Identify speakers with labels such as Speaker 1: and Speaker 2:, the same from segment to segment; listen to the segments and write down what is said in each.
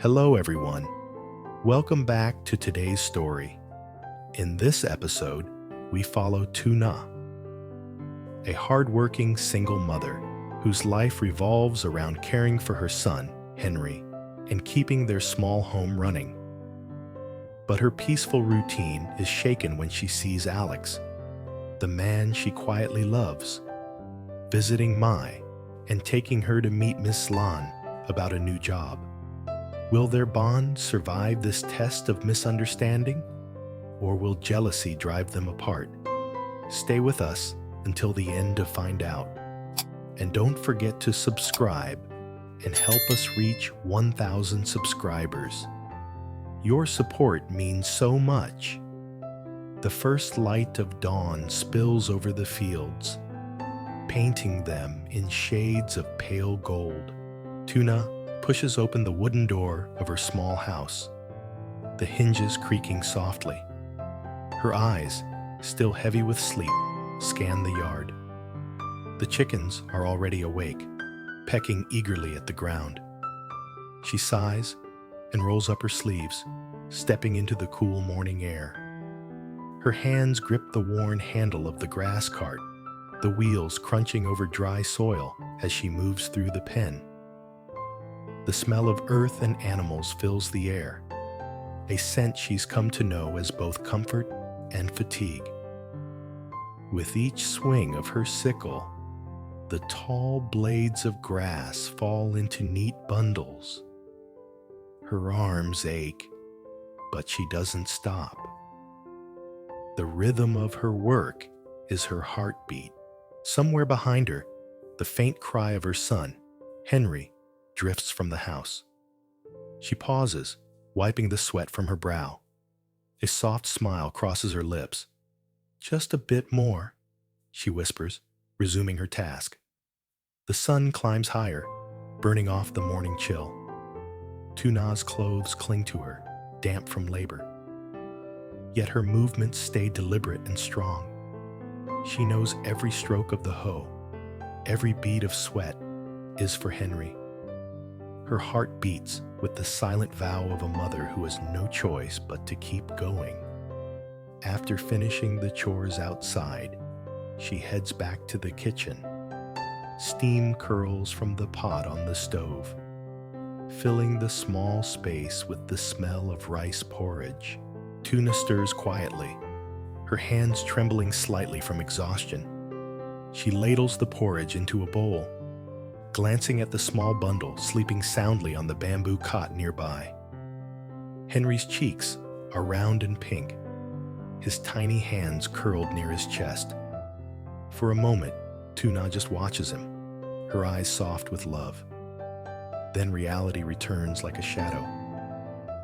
Speaker 1: Hello, everyone. Welcome back to today's story. In this episode, we follow Tuna, a hardworking single mother whose life revolves around caring for her son, Henry, and keeping their small home running. But her peaceful routine is shaken when she sees Alex, the man she quietly loves, visiting Mai and taking her to meet Miss Lan about a new job. Will their bond survive this test of misunderstanding, or will jealousy drive them apart? Stay with us until the end to find out. And don't forget to subscribe and help us reach 1,000 subscribers. Your support means so much. The first light of dawn spills over the fields, painting them in shades of pale gold. Tuna pushes open the wooden door of her small house, the hinges creaking softly. Her eyes, still heavy with sleep, scan the yard. The chickens are already awake, pecking eagerly at the ground. She sighs and rolls up her sleeves, stepping into the cool morning air. Her hands grip the worn handle of the grass cart, the wheels crunching over dry soil as she moves through the pen. The smell of earth and animals fills the air, a scent she's come to know as both comfort and fatigue. With each swing of her sickle, the tall blades of grass fall into neat bundles. Her arms ache, but she doesn't stop. The rhythm of her work is her heartbeat. Somewhere behind her, the faint cry of her son, Henry, drifts from the house. She pauses, wiping the sweat from her brow. A soft smile crosses her lips. "Just a bit more," she whispers, resuming her task. The sun climbs higher, burning off the morning chill. Tuna's clothes cling to her, damp from labor. Yet her movements stay deliberate and strong. She knows every stroke of the hoe, every bead of sweat is for Henry. Her heart beats with the silent vow of a mother who has no choice but to keep going. After finishing the chores outside, she heads back to the kitchen. Steam curls from the pot on the stove, filling the small space with the smell of rice porridge. Tuna stirs quietly, her hands trembling slightly from exhaustion. She ladles the porridge into a bowl, glancing at the small bundle sleeping soundly on the bamboo cot nearby. Henry's cheeks are round and pink, his tiny hands curled near his chest. For a moment, Tuna just watches him, her eyes soft with love. Then reality returns like a shadow.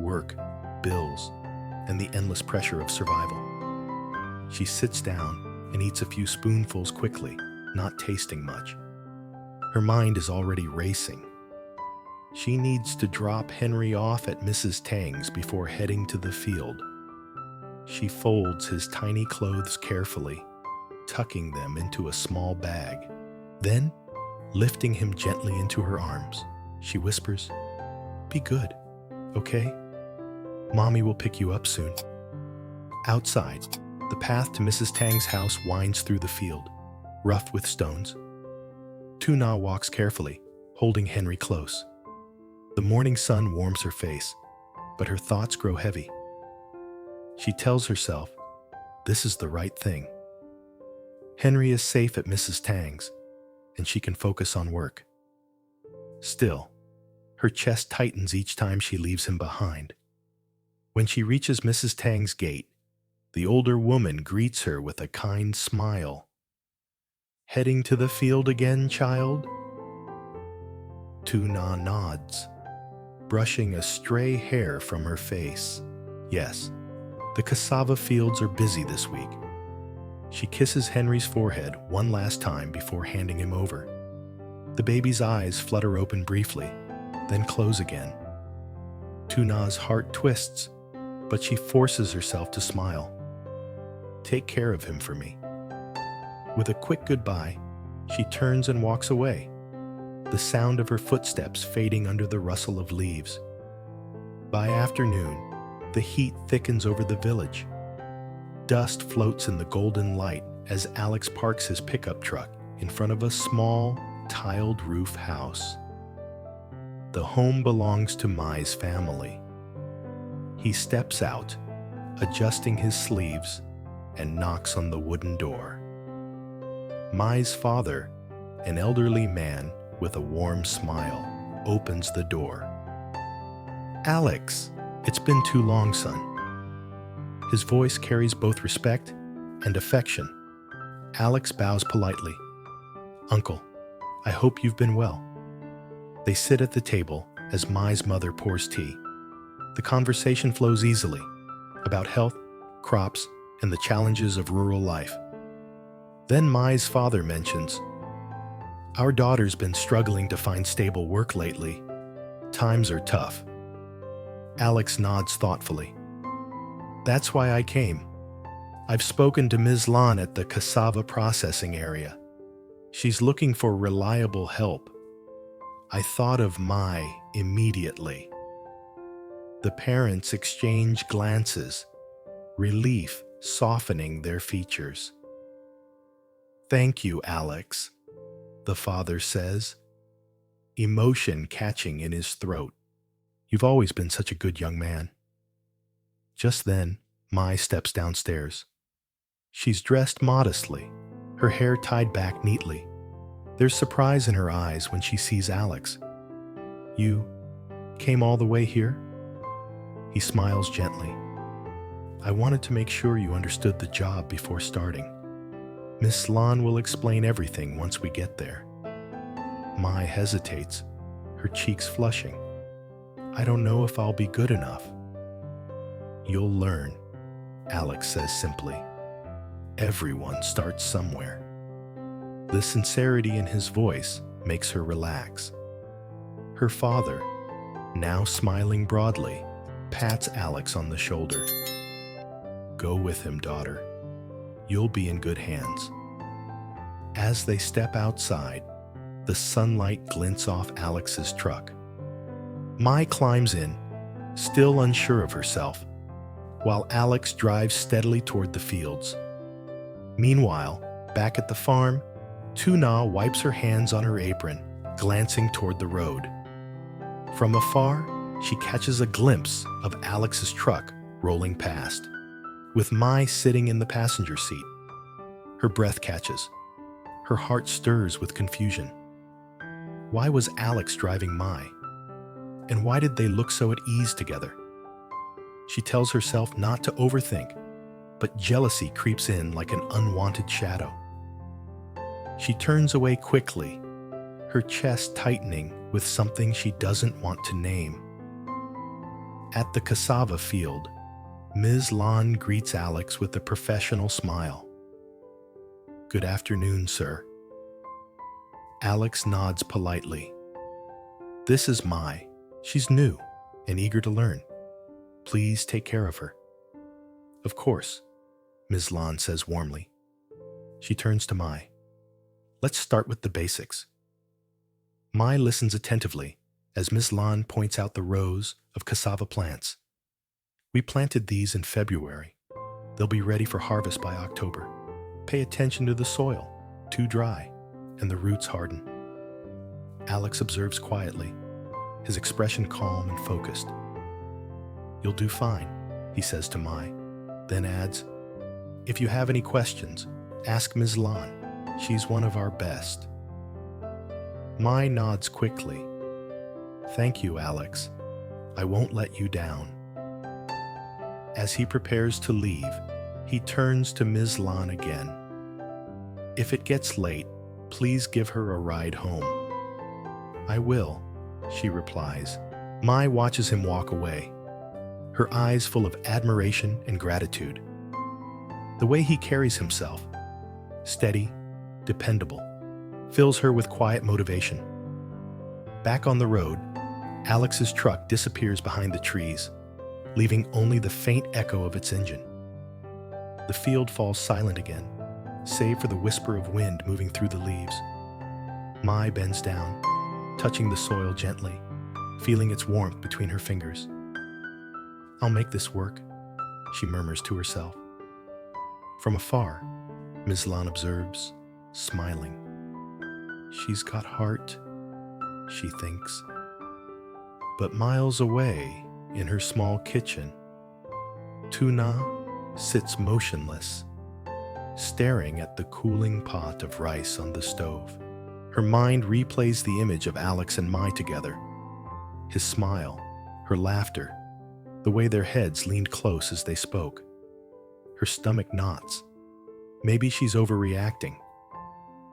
Speaker 1: Work, bills, and the endless pressure of survival. She sits down and eats a few spoonfuls quickly, not tasting much. Her mind is already racing. She needs to drop Henry off at Mrs. Tang's before heading to the field. She folds his tiny clothes carefully, tucking them into a small bag. Then, lifting him gently into her arms, she whispers, "Be good, okay? Mommy will pick you up soon." Outside, the path to Mrs. Tang's house winds through the field, rough with stones. Tuna walks carefully, holding Henry close. The morning sun warms her face, but her thoughts grow heavy. She tells herself, this is the right thing. Henry is safe at Mrs. Tang's, and she can focus on work. Still, her chest tightens each time she leaves him behind. When she reaches Mrs. Tang's gate, the older woman greets her with a kind smile. "Heading to the field again, child?" Tuna nods, brushing a stray hair from her face. Yes, the cassava fields are busy this week. She kisses Henry's forehead one last time before handing him over. The baby's eyes flutter open briefly, then close again. Tuna's heart twists, but she forces herself to smile. "Take care of him for me." With a quick goodbye, she turns and walks away, the sound of her footsteps fading under the rustle of leaves. By afternoon, the heat thickens over the village. Dust floats in the golden light as Alex parks his pickup truck in front of a small, tiled roof house. The home belongs to Mai's family. He steps out, adjusting his sleeves, and knocks on the wooden door. Mai's father, an elderly man with a warm smile, opens the door. "Alex, it's been too long, son." His voice carries both respect and affection. Alex bows politely. "Uncle, I hope you've been well." They sit at the table as Mai's mother pours tea. The conversation flows easily about health, crops, and the challenges of rural life. Then Mai's father mentions, "Our daughter's been struggling to find stable work lately. Times are tough." Alex nods thoughtfully. "That's why I came. I've spoken to Ms. Lon at the cassava processing area. She's looking for reliable help." I thought of Mai immediately. The parents exchange glances, relief softening their features. "Thank you, Alex," the father says, emotion catching in his throat. "You've always been such a good young man." Just then, Mai steps downstairs. She's dressed modestly, her hair tied back neatly. There's surprise in her eyes when she sees Alex. "You came all the way here?" He smiles gently. "I wanted to make sure you understood the job before starting. Miss Lon will explain everything once we get there." Mai hesitates, her cheeks flushing. "I don't know if I'll be good enough." "You'll learn," Alex says simply. "Everyone starts somewhere." The sincerity in his voice makes her relax. Her father, now smiling broadly, pats Alex on the shoulder. "Go with him, daughter. You'll be in good hands." As they step outside, the sunlight glints off Alex's truck. Mai climbs in, still unsure of herself, while Alex drives steadily toward the fields. Meanwhile, back at the farm, Tuna wipes her hands on her apron, glancing toward the road. From afar, she catches a glimpse of Alex's truck rolling past, with Mai sitting in the passenger seat. Her breath catches. Her heart stirs with confusion. Why was Alex driving Mai? And why did they look so at ease together? She tells herself not to overthink, but jealousy creeps in like an unwanted shadow. She turns away quickly, her chest tightening with something she doesn't want to name. At the cassava field, Ms. Lon greets Alex with a professional smile. "Good afternoon, sir." Alex nods politely. "This is Mai. She's new and eager to learn. Please take care of her." "Of course," Ms. Lon says warmly. She turns to Mai. "Let's start with the basics." Mai listens attentively as Ms. Lon points out the rows of cassava plants. "We planted these in February. They'll be ready for harvest by October. Pay attention to the soil, too dry, and the roots harden." Alex observes quietly, his expression calm and focused. "You'll do fine," he says to Mai, then adds, "If you have any questions, ask Ms. Lon. She's one of our best." Mai nods quickly. "Thank you, Alex. I won't let you down." As he prepares to leave, he turns to Ms. Lon again. "If it gets late, please give her a ride home." "I will," she replies. Mai watches him walk away, her eyes full of admiration and gratitude. The way he carries himself, steady, dependable, fills her with quiet motivation. Back on the road, Alex's truck disappears behind the trees, leaving only the faint echo of its engine. The field falls silent again, save for the whisper of wind moving through the leaves. Mai bends down, touching the soil gently, feeling its warmth between her fingers. "I'll make this work," she murmurs to herself. From afar, Ms. Lan observes, smiling. "She's got heart," she thinks. But miles away, in her small kitchen, Tuna sits motionless, staring at the cooling pot of rice on the stove. Her mind replays the image of Alex and Mai together. His smile, her laughter, the way their heads leaned close as they spoke. Her stomach knots. Maybe she's overreacting.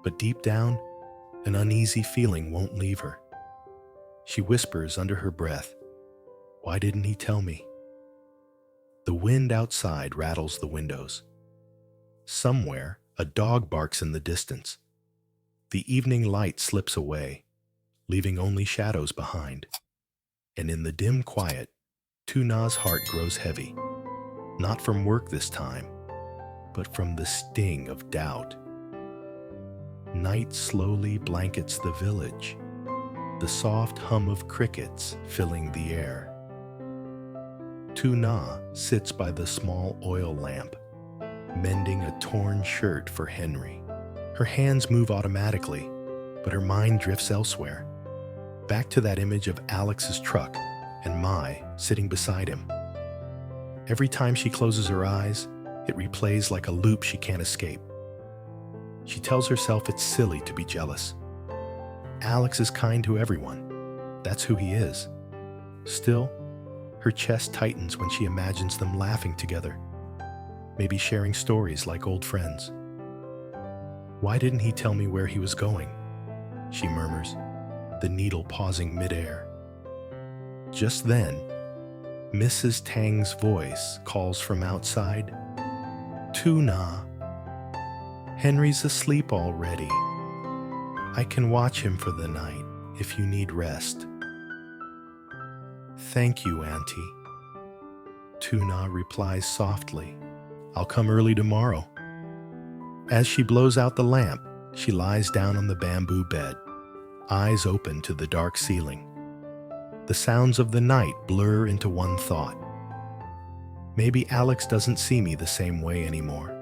Speaker 1: But deep down, an uneasy feeling won't leave her. She whispers under her breath, "Why didn't he tell me?" The wind outside rattles the windows. Somewhere, a dog barks in the distance. The evening light slips away, leaving only shadows behind. And in the dim quiet, Tuna's heart grows heavy. Not from work this time, but from the sting of doubt. Night slowly blankets the village, the soft hum of crickets filling the air. Tuna sits by the small oil lamp, mending a torn shirt for Henry. Her hands move automatically, but her mind drifts elsewhere, back to that image of Alex's truck and Mai sitting beside him. Every time she closes her eyes, it replays like a loop she can't escape. She tells herself it's silly to be jealous. Alex is kind to everyone. That's who he is. Still, her chest tightens when she imagines them laughing together, maybe sharing stories like old friends. "Why didn't he tell me where he was going?" she murmurs, the needle pausing midair. Just then, Mrs. Tang's voice calls from outside, "Tuna, Henry's asleep already. I can watch him for the night if you need rest." "Thank you, Auntie." Tuna replies softly, "I'll come early tomorrow." As she blows out the lamp, she lies down on the bamboo bed, eyes open to the dark ceiling. The sounds of the night blur into one thought. Maybe Alex doesn't see me the same way anymore.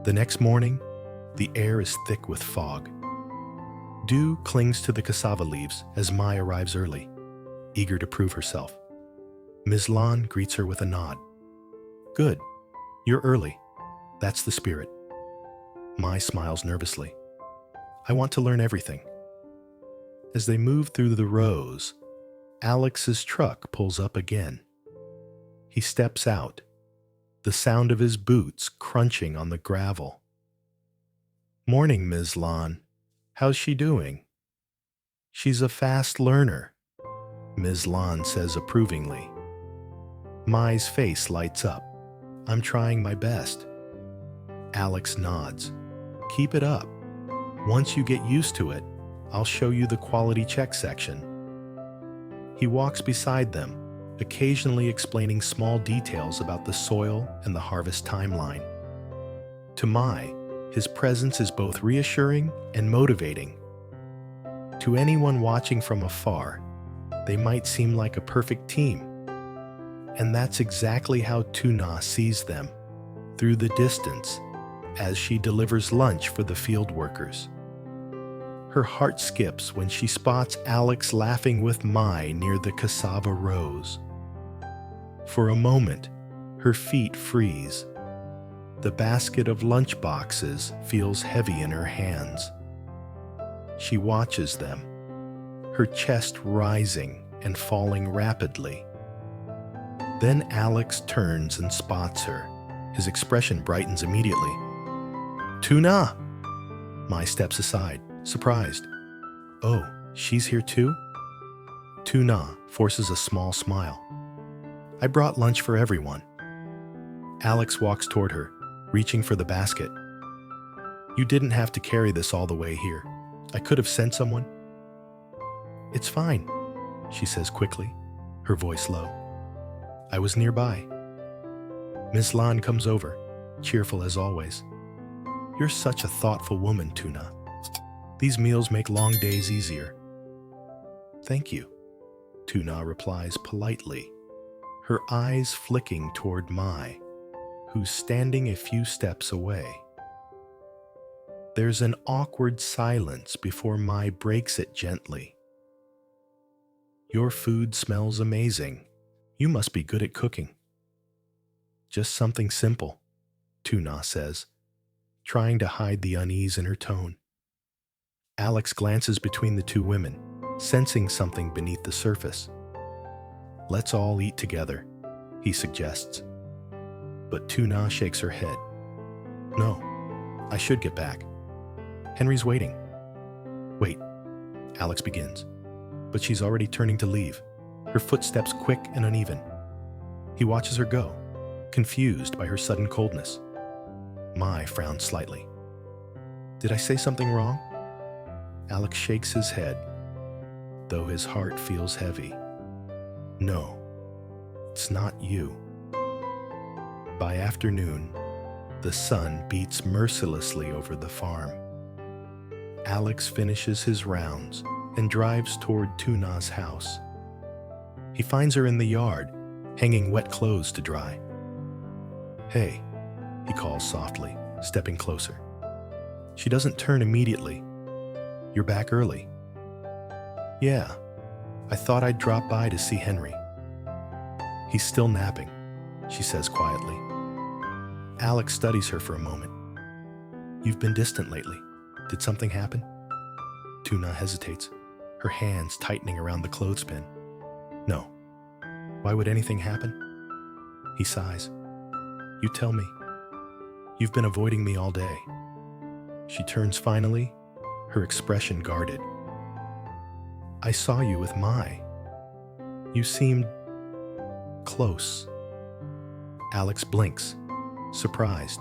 Speaker 1: The next morning, the air is thick with fog. Dew clings to the cassava leaves as Mai arrives early, eager to prove herself. Ms. Lan greets her with a nod. "Good, you're early. That's the spirit." Mai smiles nervously. "I want to learn everything." As they move through the rows, Alex's truck pulls up again. He steps out, the sound of his boots crunching on the gravel. "Morning, Ms. Lan. How's she doing?" "She's a fast learner," Ms. Lan says approvingly. Mai's face lights up. "I'm trying my best." Alex nods. "Keep it up. Once you get used to it, I'll show you the quality check section." He walks beside them, occasionally explaining small details about the soil and the harvest timeline. To Mai, his presence is both reassuring and motivating. To anyone watching from afar, they might seem like a perfect team. And that's exactly how Tuna sees them, through the distance, as she delivers lunch for the field workers. Her heart skips when she spots Alex laughing with Mai near the cassava rows. For a moment, her feet freeze. The basket of lunch boxes feels heavy in her hands. She watches them, her chest rising and falling rapidly. Then Alex turns and spots her. His expression brightens immediately. "Tuna!" Mai steps aside, surprised. "Oh, she's here too?" Tuna forces a small smile. "I brought lunch for everyone." Alex walks toward her, reaching for the basket. "You didn't have to carry this all the way here. I could have sent someone." "It's fine," she says quickly, her voice low. "I was nearby." Miss Lan comes over, cheerful as always. "You're such a thoughtful woman, Tuna. These meals make long days easier." "Thank you," Tuna replies politely, her eyes flicking toward Mai, who's standing a few steps away. There's an awkward silence before Mai breaks it gently. "Your food smells amazing. You must be good at cooking." "Just something simple," Tuna says, trying to hide the unease in her tone. Alex glances between the two women, sensing something beneath the surface. "Let's all eat together," he suggests. But Tuna shakes her head. "No, I should get back. Henry's waiting." "Wait," Alex begins, but she's already turning to leave, her footsteps quick and uneven. He watches her go, confused by her sudden coldness. Mai frowns slightly. "Did I say something wrong?" Alex shakes his head, though his heart feels heavy. "No, it's not you." By afternoon, the sun beats mercilessly over the farm. Alex finishes his rounds and drives toward Tuna's house. He finds her in the yard, hanging wet clothes to dry. "Hey," he calls softly, stepping closer. She doesn't turn immediately. "You're back early." "Yeah, I thought I'd drop by to see Henry." "He's still napping," she says quietly. Alex studies her for a moment. "You've been distant lately. Did something happen?" Tuna hesitates, her hands tightening around the clothespin. "No. Why would anything happen?" He sighs. "You tell me. You've been avoiding me all day." She turns finally, her expression guarded. "I saw you with Mai. You seemed close." Alex blinks, surprised.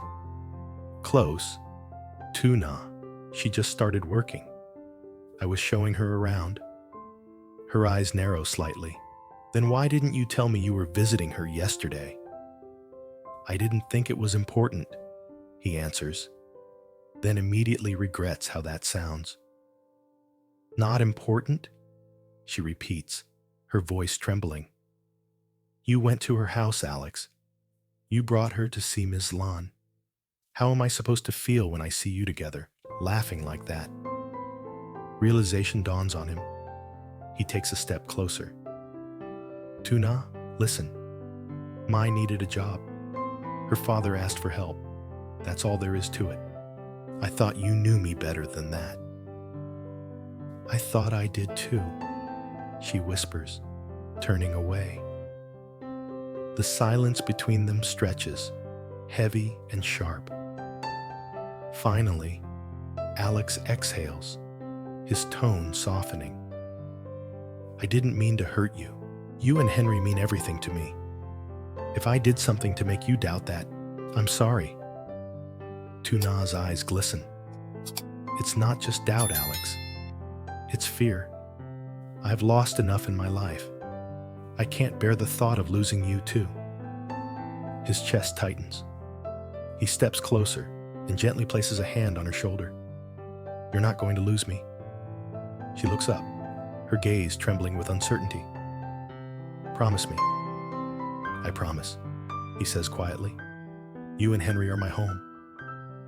Speaker 1: "Close? Tuna. She just started working. I was showing her around." Her eyes narrow slightly. "Then why didn't you tell me you were visiting her yesterday?" "I didn't think it was important," he answers, then immediately regrets how that sounds. "Not important?" she repeats, her voice trembling. "You went to her house, Alex. You brought her to see Ms. Lan. How am I supposed to feel when I see you together, laughing like that?" Realization dawns on him. He takes a step closer. "Tuna, listen. Mai needed a job. Her father asked for help. That's all there is to it. I thought you knew me better than that." "I thought I did too," she whispers, turning away. The silence between them stretches, heavy and sharp. Finally, Alex exhales, his tone softening. "I didn't mean to hurt you. You and Henry mean everything to me. If I did something to make you doubt that, I'm sorry." Tuna's eyes glisten. "It's not just doubt, Alex. It's fear. I've lost enough in my life. I can't bear the thought of losing you too." His chest tightens. He steps closer and gently places a hand on her shoulder. "You're not going to lose me." She looks up, her gaze trembling with uncertainty. "Promise me." "I promise," he says quietly. "You and Henry are my home.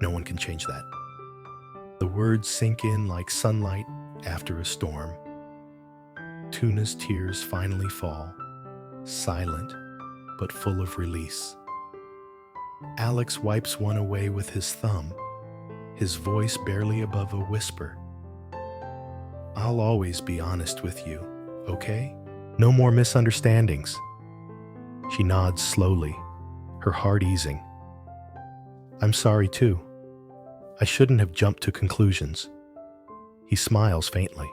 Speaker 1: No one can change that." The words sink in like sunlight after a storm. Tuna's tears finally fall, silent but full of release. Alex wipes one away with his thumb, his voice barely above a whisper. "I'll always be honest with you, okay? No more misunderstandings." She nods slowly, her heart easing. "I'm sorry too. I shouldn't have jumped to conclusions." He smiles faintly.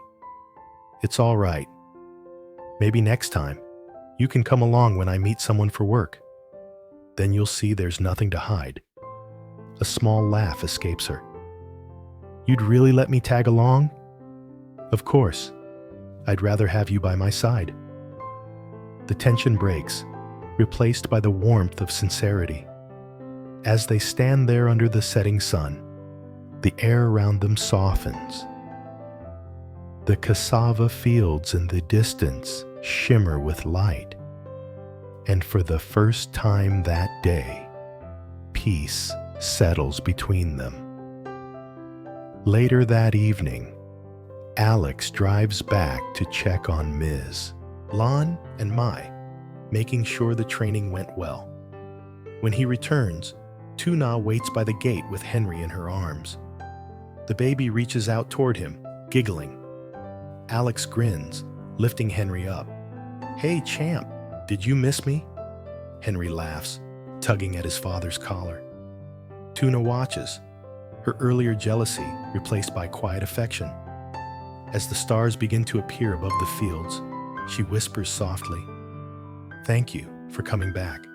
Speaker 1: "It's all right. Maybe next time, you can come along when I meet someone for work. Then you'll see there's nothing to hide." A small laugh escapes her. "You'd really let me tag along?" "Of course. I'd rather have you by my side." The tension breaks, replaced by the warmth of sincerity. As they stand there under the setting sun, the air around them softens. The cassava fields in the distance shimmer with light. And for the first time that day, peace settles between them. Later that evening, Alex drives back to check on Ms. Lon and Mai, making sure the training went well. When he returns, Tuna waits by the gate with Henry in her arms. The baby reaches out toward him, giggling. Alex grins, lifting Henry up. "Hey, champ, did you miss me?" Henry laughs, tugging at his father's collar. Tuna watches, her earlier jealousy replaced by quiet affection. As the stars begin to appear above the fields, she whispers softly, "Thank you for coming back."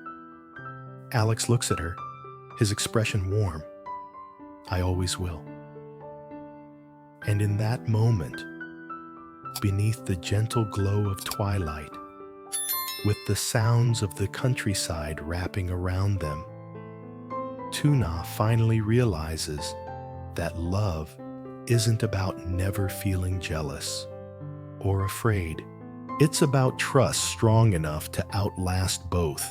Speaker 1: Alex looks at her, his expression warm. "I always will." And in that moment, beneath the gentle glow of twilight, with the sounds of the countryside wrapping around them, Tuna finally realizes that love isn't about never feeling jealous or afraid. It's about trust strong enough to outlast both.